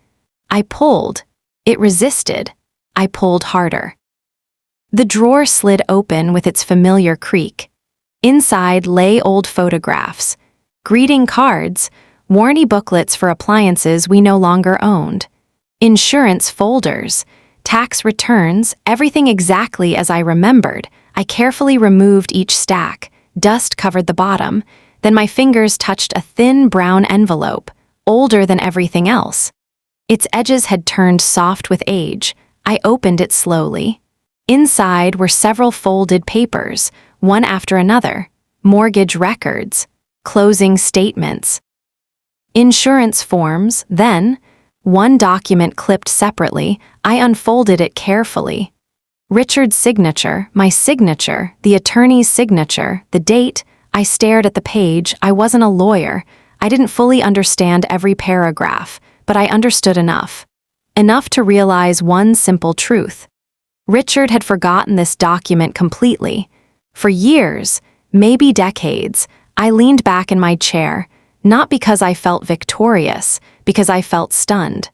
Speaker 1: I pulled. It resisted. I pulled harder. The drawer slid open with its familiar creak. Inside lay old photographs, greeting cards, warranty booklets for appliances we no longer owned, insurance folders, tax returns, everything exactly as I remembered. I carefully removed each stack. Dust covered the bottom. Then my fingers touched a thin brown envelope, older than everything else. Its edges had turned soft with age. I opened it slowly. Inside were several folded papers, one after another. Mortgage records, closing statements, insurance forms. Then, one document clipped separately. I unfolded it carefully. Richard's signature, my signature, the attorney's signature, the date. I stared at the page. I wasn't a lawyer. I didn't fully understand every paragraph, but I understood enough. Enough to realize one simple truth. Richard had forgotten this document completely. For years, maybe decades, I leaned back in my chair, not because I felt victorious, because I felt stunned.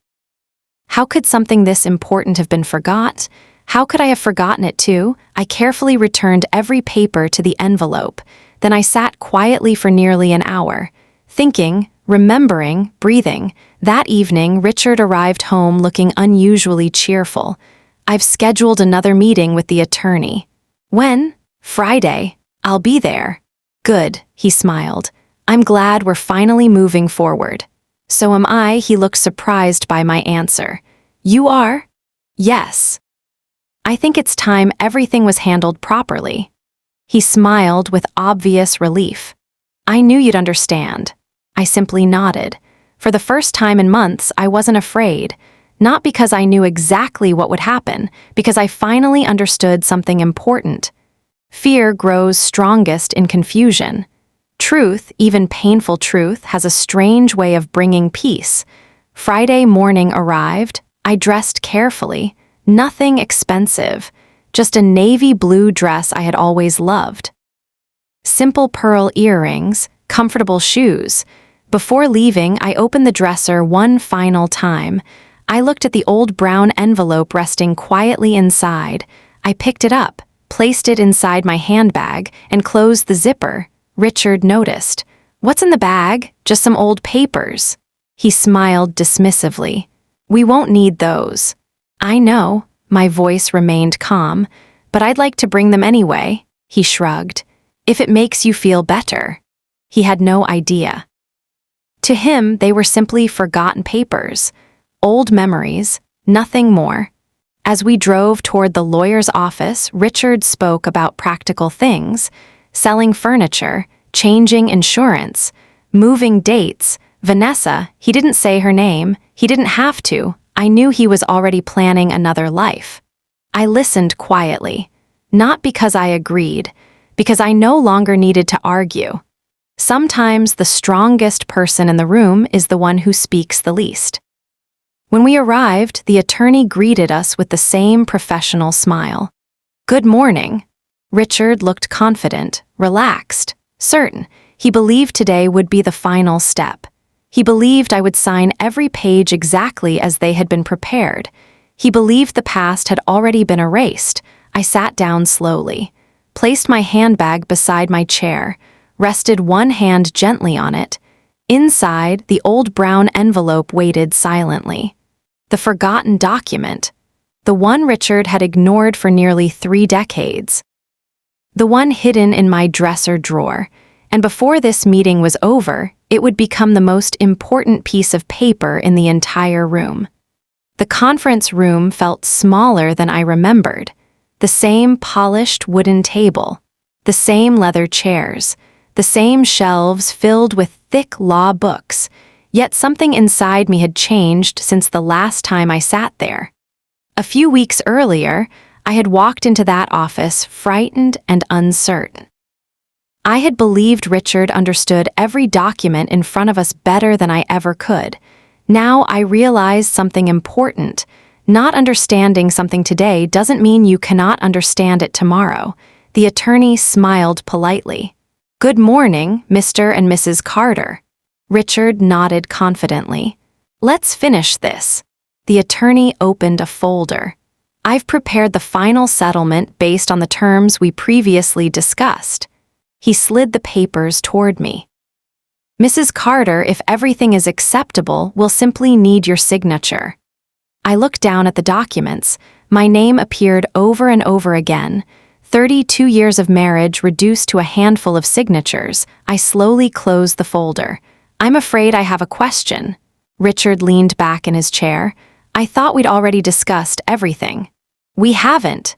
Speaker 1: How could something this important have been forgot? How could I have forgotten it too? I carefully returned every paper to the envelope. Then I sat quietly for nearly an hour, thinking, remembering, breathing. That evening, Richard arrived home looking unusually cheerful. I've scheduled another meeting with the attorney. When? Friday. I'll be there. Good, he smiled. I'm glad we're finally moving forward. So am I. He looked surprised by my answer. You are? Yes. I think it's time everything was handled properly. He smiled with obvious relief. I knew you'd understand. I simply nodded. For the first time in months, I wasn't afraid. Not because I knew exactly what would happen, because I finally understood something important. Fear grows strongest in confusion. Truth, even painful truth, has a strange way of bringing peace. Friday morning arrived. I dressed carefully. Nothing expensive. Just a navy blue dress I had always loved. Simple pearl earrings, comfortable shoes. Before leaving, I opened the dresser one final time. I looked at the old brown envelope resting quietly inside. I picked it up, placed it inside my handbag, and closed the zipper. Richard noticed. What's in the bag? Just some old papers. He smiled dismissively. We won't need those. I know. My voice remained calm. But I'd like to bring them anyway. He shrugged. If it makes you feel better. He had no idea. To him, they were simply forgotten papers, old memories, nothing more. As we drove toward the lawyer's office, Richard spoke about practical things, selling furniture, changing insurance, moving dates. Vanessa, he didn't say her name, he didn't have to. I knew he was already planning another life. I listened quietly, not because I agreed, because I no longer needed to argue. Sometimes the strongest person in the room is the one who speaks the least. When we arrived, the attorney greeted us with the same professional smile. "Good morning." Richard looked confident, relaxed, certain. He believed today would be the final step. He believed I would sign every page exactly as they had been prepared. He believed the past had already been erased. I sat down slowly, placed my handbag beside my chair, rested one hand gently on it. Inside, the old brown envelope waited silently. The forgotten document. The one Richard had ignored for nearly 3 decades. The one hidden in my dresser drawer. And before this meeting was over, it would become the most important piece of paper in the entire room. The conference room felt smaller than I remembered. The same polished wooden table, the same leather chairs, the same shelves filled with thick law books, yet something inside me had changed since the last time I sat there. A few weeks earlier, I had walked into that office frightened and uncertain. I had believed Richard understood every document in front of us better than I ever could. Now I realized something important. Not understanding something today doesn't mean you cannot understand it tomorrow. The attorney smiled politely. "Good morning, Mr. and Mrs. Carter." Richard nodded confidently. "Let's finish this." The attorney opened a folder. "I've prepared the final settlement based on the terms we previously discussed." He slid the papers toward me. "Mrs. Carter, if everything is acceptable, we'll simply need your signature." I looked down at the documents. My name appeared over and over again. 32 years of marriage reduced to a handful of signatures. I slowly closed the folder. "I'm afraid I have a question." Richard leaned back in his chair. "I thought we'd already discussed everything." "We haven't."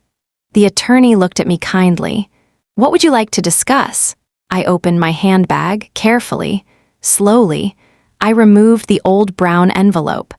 Speaker 1: The attorney looked at me kindly. "What would you like to discuss?" I opened my handbag carefully. Slowly, I removed the old brown envelope.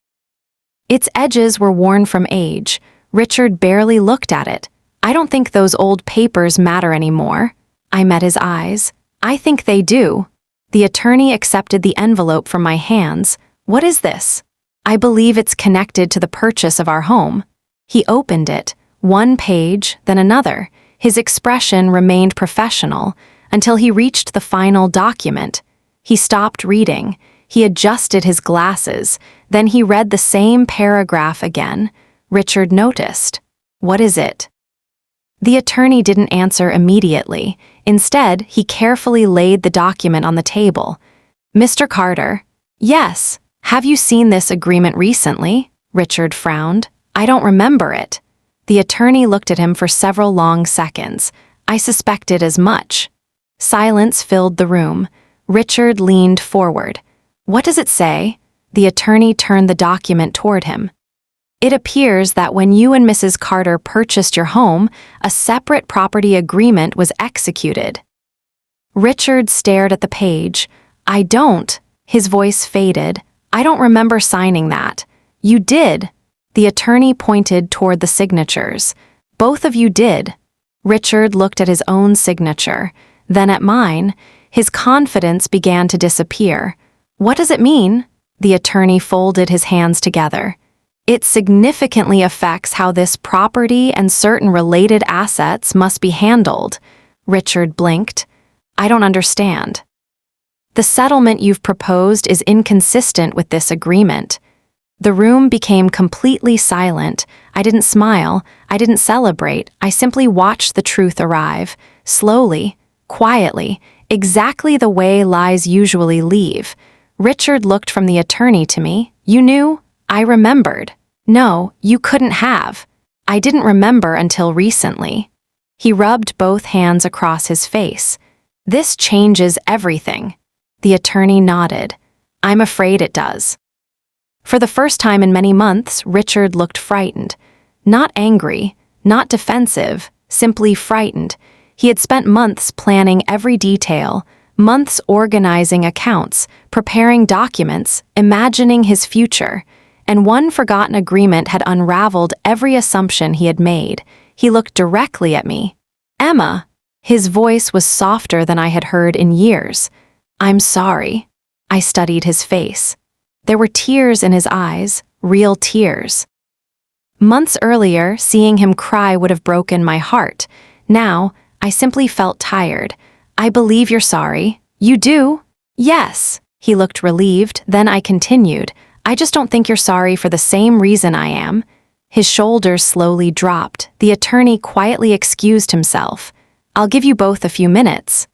Speaker 1: Its edges were worn from age. Richard barely looked at it. "I don't think those old papers matter anymore." I met his eyes. "I think they do." The attorney accepted the envelope from my hands. "What is this?" "I believe it's connected to the purchase of our home." He opened it, one page, then another. His expression remained professional until he reached the final document. He stopped reading. He adjusted his glasses. Then he read the same paragraph again. Richard noticed. "What is it?" The attorney didn't answer immediately. Instead, he carefully laid the document on the table. "Mr. Carter." "Yes. Have you seen this agreement recently?" Richard frowned. "I don't remember it." The attorney looked at him for several long seconds. I suspected as much. Silence filled the room. Richard leaned forward. "What does it say?" The attorney turned the document toward him. "It appears that when you and Mrs. Carter purchased your home, a separate property agreement was executed." Richard stared at the page. "I don't." His voice faded. "I don't remember signing that." "You did." The attorney pointed toward the signatures. "Both of you did." Richard looked at his own signature, then at mine. His confidence began to disappear. "What does it mean?" The attorney folded his hands together. "It significantly affects how this property and certain related assets must be handled." Richard blinked. "I don't understand." "The settlement you've proposed is inconsistent with this agreement." The room became completely silent. I didn't smile. I didn't celebrate. I simply watched the truth arrive, slowly, quietly, exactly the way lies usually leave. Richard looked from the attorney to me. "You knew?" I remembered. "No, you couldn't have." "I didn't remember until recently." He rubbed both hands across his face. "This changes everything." The attorney nodded. I'm afraid it does. For the first time in many months, Richard looked frightened. Not angry, not defensive, simply frightened. He had spent months planning every detail, months organizing accounts, preparing documents, imagining his future. And one forgotten agreement had unraveled every assumption he had made. He looked directly at me. Emma. His voice was softer than I had heard in years. I'm sorry. I studied his face. There were tears in his eyes, real tears. Months earlier, seeing him cry would have broken my heart. Now, I simply felt tired. I believe you're sorry. You do? Yes. He looked relieved, then I continued. I just don't think you're sorry for the same reason I am. His shoulders slowly dropped. The attorney quietly excused himself. I'll give you both a few minutes.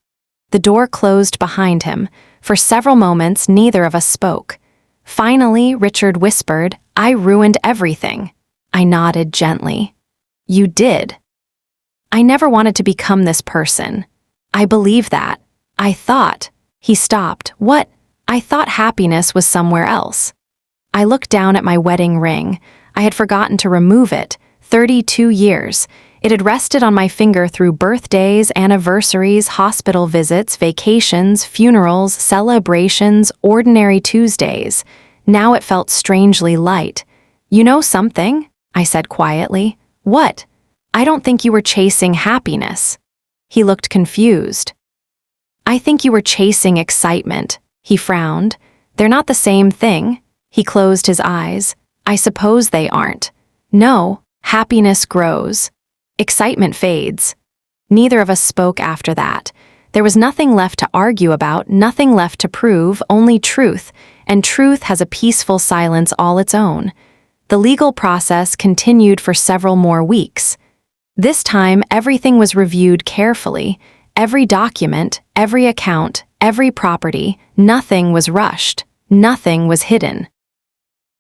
Speaker 1: The door closed behind him. For several moments, neither of us spoke. Finally, Richard whispered, I ruined everything. I nodded gently. You did. I never wanted to become this person. I believe that. I thought. He stopped. What? I thought happiness was somewhere else. I looked down at my wedding ring. I had forgotten to remove it. 32 years. It had rested on my finger through birthdays, anniversaries, hospital visits, vacations, funerals, celebrations, ordinary Tuesdays. Now it felt strangely light. You know something? I said quietly. What? I don't think you were chasing happiness. He looked confused. I think you were chasing excitement. He frowned. They're not the same thing. He closed his eyes. I suppose they aren't. No, happiness grows. Excitement fades. Neither of us spoke after that. There was nothing left to argue about, nothing left to prove, only truth, and truth has a peaceful silence all its own. The legal process continued for several more weeks. This time, everything was reviewed carefully. Every document, every account, every property, nothing was rushed, nothing was hidden.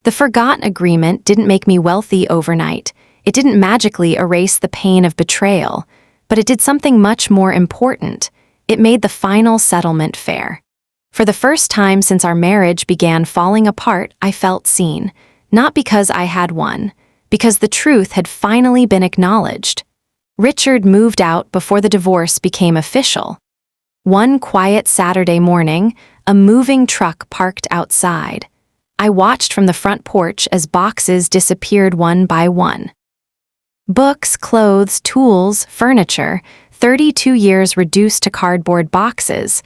Speaker 1: The forgotten agreement didn't make me wealthy overnight. It didn't magically erase the pain of betrayal, but it did something much more important. It made the final settlement fair. For the first time since our marriage began falling apart, I felt seen. Not because I had won, because the truth had finally been acknowledged. Richard moved out before the divorce became official. One quiet Saturday morning, a moving truck parked outside. I watched from the front porch as boxes disappeared one by one. Books, clothes, tools, furniture, 32 years reduced to cardboard boxes.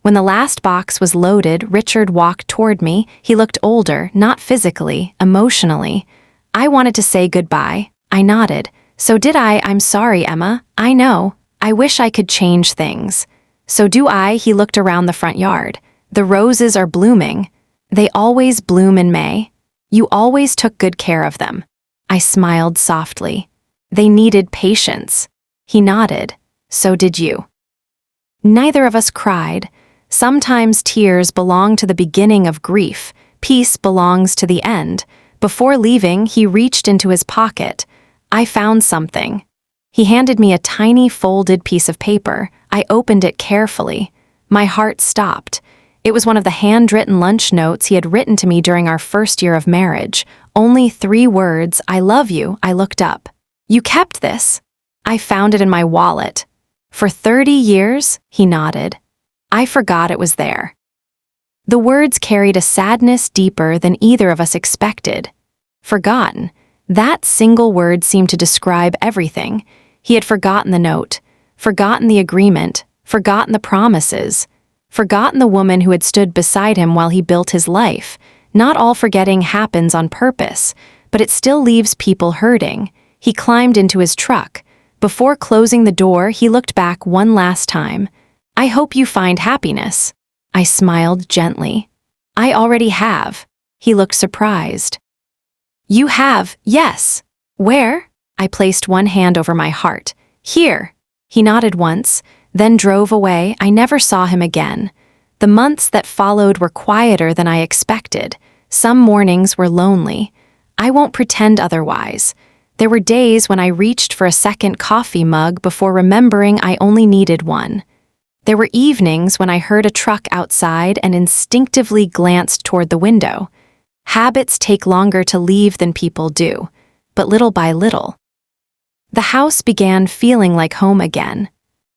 Speaker 1: When the last box was loaded, Richard walked toward me. He looked older, not physically, emotionally. I wanted to say goodbye. I nodded. So did I. I'm sorry, Emma. I know. I wish I could change things. So do I. He looked around the front yard. The roses are blooming. They always bloom in May. You always took good care of them. I smiled softly. They needed patience. He nodded. So did you. Neither of us cried. Sometimes tears belong to the beginning of grief. Peace belongs to the end. Before leaving, he reached into his pocket. I found something. He handed me a tiny folded piece of paper. I opened it carefully. My heart stopped. It was one of the handwritten lunch notes he had written to me during our first year of marriage. Only 3 words, I love you. I looked up. You kept this? I found it in my wallet. For 30 years? He nodded. I forgot it was there. The words carried a sadness deeper than either of us expected. Forgotten. That single word seemed to describe everything. He had forgotten the note, forgotten the agreement, forgotten the promises, forgotten the woman who had stood beside him while he built his life. Not all forgetting happens on purpose, but it still leaves people hurting. He climbed into his truck. Before closing the door, he looked back one last time. I hope you find happiness. I smiled gently. I already have. He looked surprised. You have, yes. Where? I placed one hand over my heart. Here. He nodded once, then drove away. I never saw him again. The months that followed were quieter than I expected. Some mornings were lonely. I won't pretend otherwise. There were days when I reached for a second coffee mug before remembering I only needed one. There were evenings when I heard a truck outside and instinctively glanced toward the window. Habits take longer to leave than people do, but little by little. The house began feeling like home again.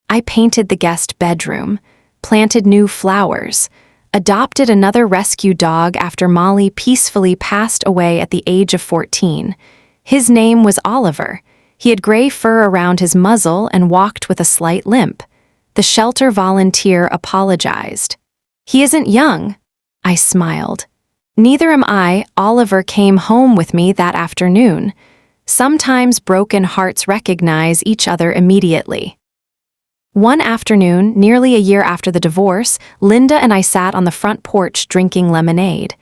Speaker 1: I painted the guest bedroom, planted new flowers, adopted another rescue dog after Molly peacefully passed away at the age of 14. His name was Oliver. He had gray fur around his muzzle and walked with a slight limp. The shelter volunteer apologized. "He isn't young," I smiled. "Neither am I." Oliver came home with me that afternoon. Sometimes broken hearts recognize each other immediately. One afternoon, nearly a year after the divorce, Linda and I sat on the front porch drinking lemonade.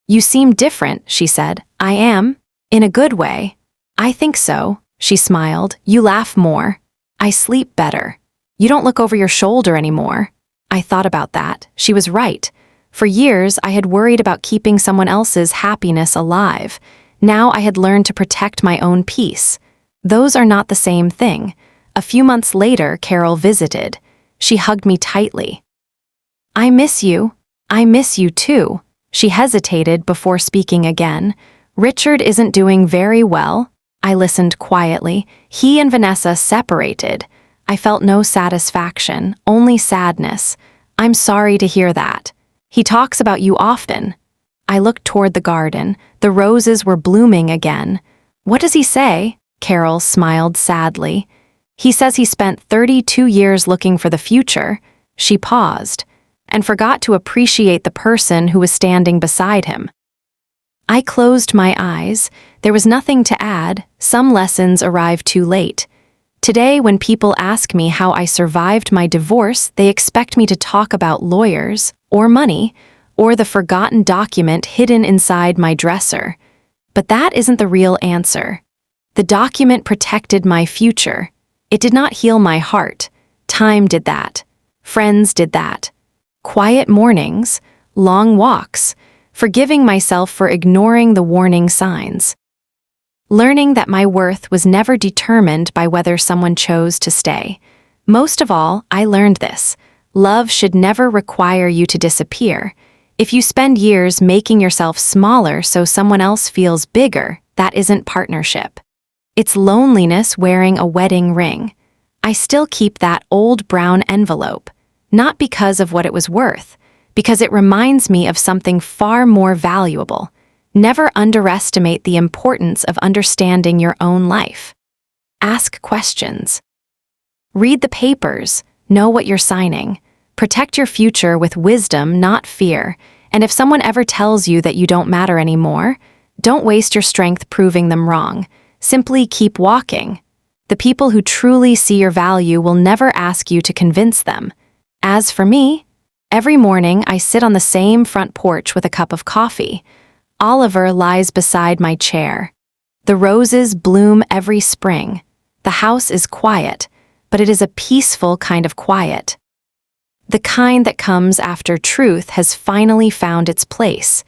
Speaker 1: "You seem different," she said. "I am. In a good way." "I think so," she smiled. "You laugh more." "I sleep better." "You don't look over your shoulder anymore." I thought about that. She was right. For years, I had worried about keeping someone else's happiness alive. Now I had learned to protect my own peace. Those are not the same thing. A few months later, Carol visited. She hugged me tightly. "I miss you." "I miss you too." She hesitated before speaking again. "Richard isn't doing very well." I listened quietly. He and Vanessa separated. I felt no satisfaction, only sadness. "I'm sorry to hear that. He talks about you often." I looked toward the garden. The roses were blooming again. "What does he say?" Carol smiled sadly. "He says he spent 32 years looking for the future." She paused and forgot to appreciate the person who was standing beside him. I closed my eyes. There was nothing to add. Some lessons arrived too late. Today, when people ask me how I survived my divorce, they expect me to talk about lawyers, or money, or the forgotten document hidden inside my dresser. But that isn't the real answer. The document protected my future. It did not heal my heart. Time did that. Friends did that. Quiet mornings, long walks, forgiving myself for ignoring the warning signs. Learning that my worth was never determined by whether someone chose to stay. Most of all, I learned this. Love should never require you to disappear. If you spend years making yourself smaller so someone else feels bigger, that isn't partnership. It's loneliness wearing a wedding ring. I still keep that old brown envelope, not because of what it was worth, because it reminds me of something far more valuable. Never underestimate the importance of understanding your own life. Ask questions. Read the papers. Know what you're signing. Protect your future with wisdom, not fear. And if someone ever tells you that you don't matter anymore, don't waste your strength proving them wrong. Simply keep walking. The people who truly see your value will never ask you to convince them. As for me, every morning I sit on the same front porch with a cup of coffee. Oliver lies beside my chair. The roses bloom every spring. The house is quiet, but it is a peaceful kind of quiet. The kind that comes after truth has finally found its place.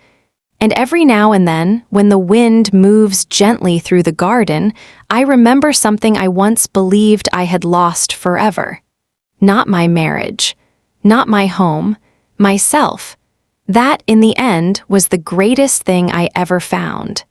Speaker 1: And every now and then, when the wind moves gently through the garden, I remember something I once believed I had lost forever. Not my marriage, not my home, myself. That, in the end, was the greatest thing I ever found.